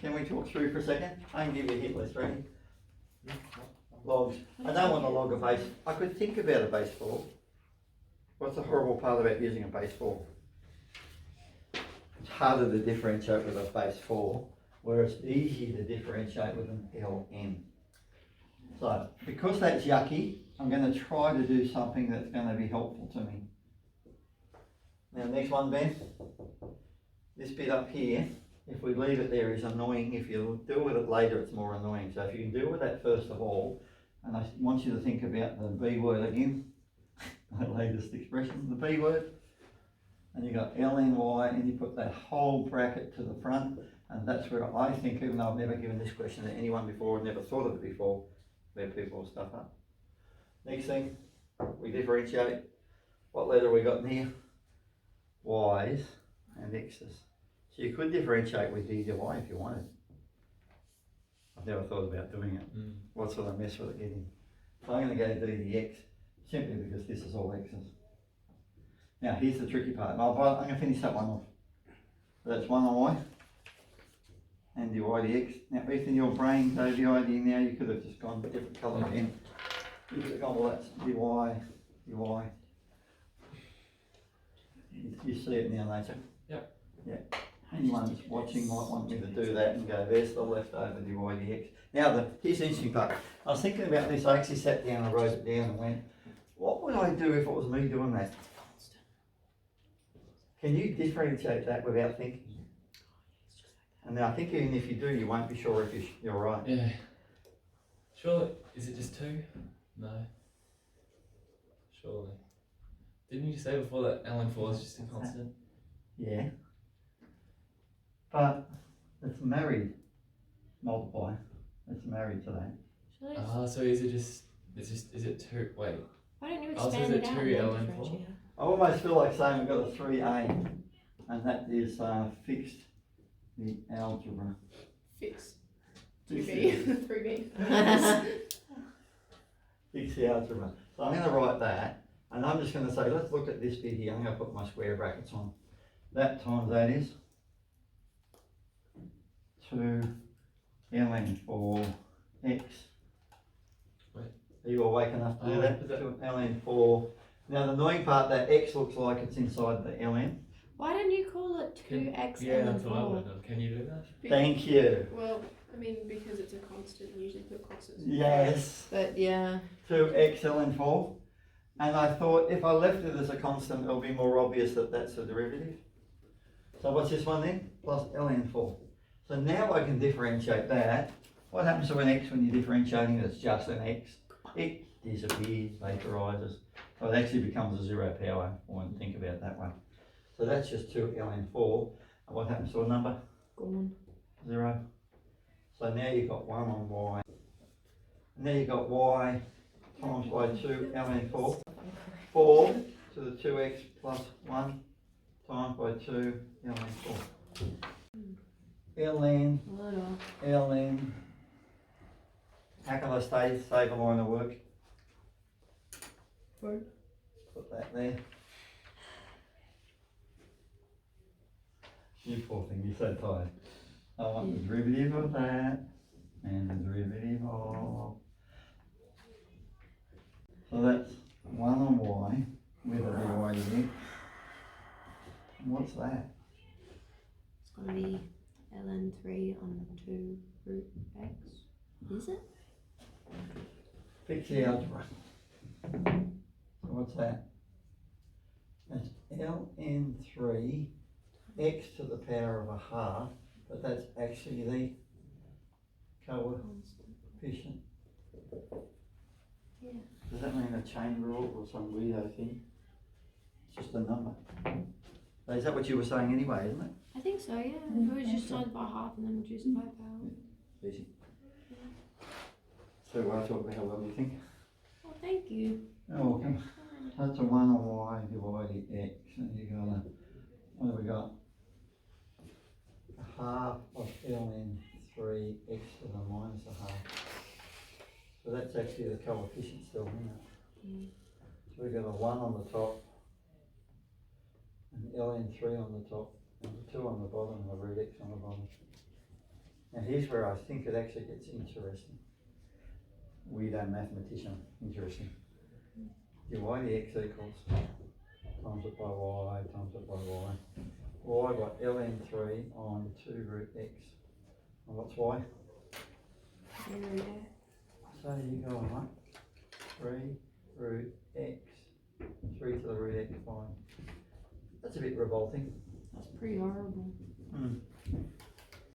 can we talk through for a second? I can give you a hit list, ready? Logs. I don't want to log a base. I could think about a base 4. What's the horrible part about using a base 4? It's harder to differentiate with a base 4, whereas it's easier to differentiate with an LN. So, because that's yucky, I'm going to try to do something that's going to be helpful to me. Now, next one, Ben. This bit up here, if we leave it there, is annoying. If you deal with it later, it's more annoying. So if you can deal with that first of all, and I want you to think about the B word again, my latest expression, the B word, and you got LNY, and you put that whole bracket to the front, and that's where I think, even though I've never given this question to anyone before, never thought of it before, where people stuff up. Next thing, we differentiate. What letter we got in here? Y's and X's. So you could differentiate with D to Y if you wanted. I've never thought about doing it. What sort of mess will it get in? So I'm going to go D to the X, simply because this is all X's. Now here's the tricky part. I'm going to finish that one off. So that's 1 on Y and dy dx. Now if in your brain goes the idea now, you could have just gone a different colour again. You could have gone, well that's dy, dy. You see it now, later. Yep. Yeah. Anyone that's watching might want me to do that and go, there's the leftover dy dx. Now, here's the interesting part. I was thinking about this, I actually sat down and wrote it down and went, what would I do if it was me doing that? Can you differentiate that without thinking? And I think even if you do, you won't be sure if you're right. Yeah. Surely, is it just 2? No. Surely. Didn't you say before that ln4 is just a constant? Yeah. But it's married, multiply. It's married to that. Ah, so is it 2? Wait. Why don't you Oh, so expand is it it out 2 and then ln4? differentiate? I almost feel like saying we've got a 3a, and that is fixed the algebra. Fix. Fix 3B. 3B. Fix the algebra. So I'm going to write that, and I'm just going to say, let's look at this bit here. I'm going to put my square brackets on. That times that is 2 ln 4x. Wait. Are you awake enough to do that? that? 2 ln 4. Now the annoying part, that x looks like it's inside the ln. Why don't you call it 2x Yeah, and that's what I 4? would have done. Can you do that? Thank you. Well, I mean, because it's a constant, you usually put constants. Yes. But yeah. 2x ln 4. And I thought if I left it as a constant, it'll be more obvious that that's a derivative. So what's this one then? Plus ln 4. So now I can differentiate that. What happens to an x when you're differentiating it's just an x? It disappears, vaporizes. So it actually becomes a 0 power, when you think about it that way. So that's just 2 ln 4. And what happens to a number? Gone. 0. So now you've got 1 on y. Now you've got y times by 2 ln 4. 4 to the 2x plus 1 times by 2 ln 4. ln, ln. How can I save a line of work? Put that there. You poor thing, you're so tired. I want the derivative of that and the derivative of. So that's 1 on y with a dy dx. And what's that? It's going to be ln3 on 2 root x. Is it? Fix the algebra. So what's that? That's ln3 x to the power of a half, but that's actually the coefficient. Yeah. Does that mean a chain rule or some weirdo thing? It's just a number. Is that what you were saying anyway, isn't it? I think so, yeah. It was just divided by half and then reduced by power. Easy. So I talk about how well you think. Oh, thank you. You're welcome. That's a 1 on y divided x, and you got a, what have we got? A half of ln3 x to the minus a half. So that's actually the coefficient still, isn't it? So we've got a 1 on the top, an ln3 on the top, and a 2 on the bottom, and a root x on the bottom. Now here's where I think it actually gets interesting. Weird mathematician, interesting. dy dx equals times it by y times it by y. Y by ln3 on 2 root x. And what's y? Root x. So you go on 3 root x, 3 to the root x by. That's a bit revolting. That's pretty horrible.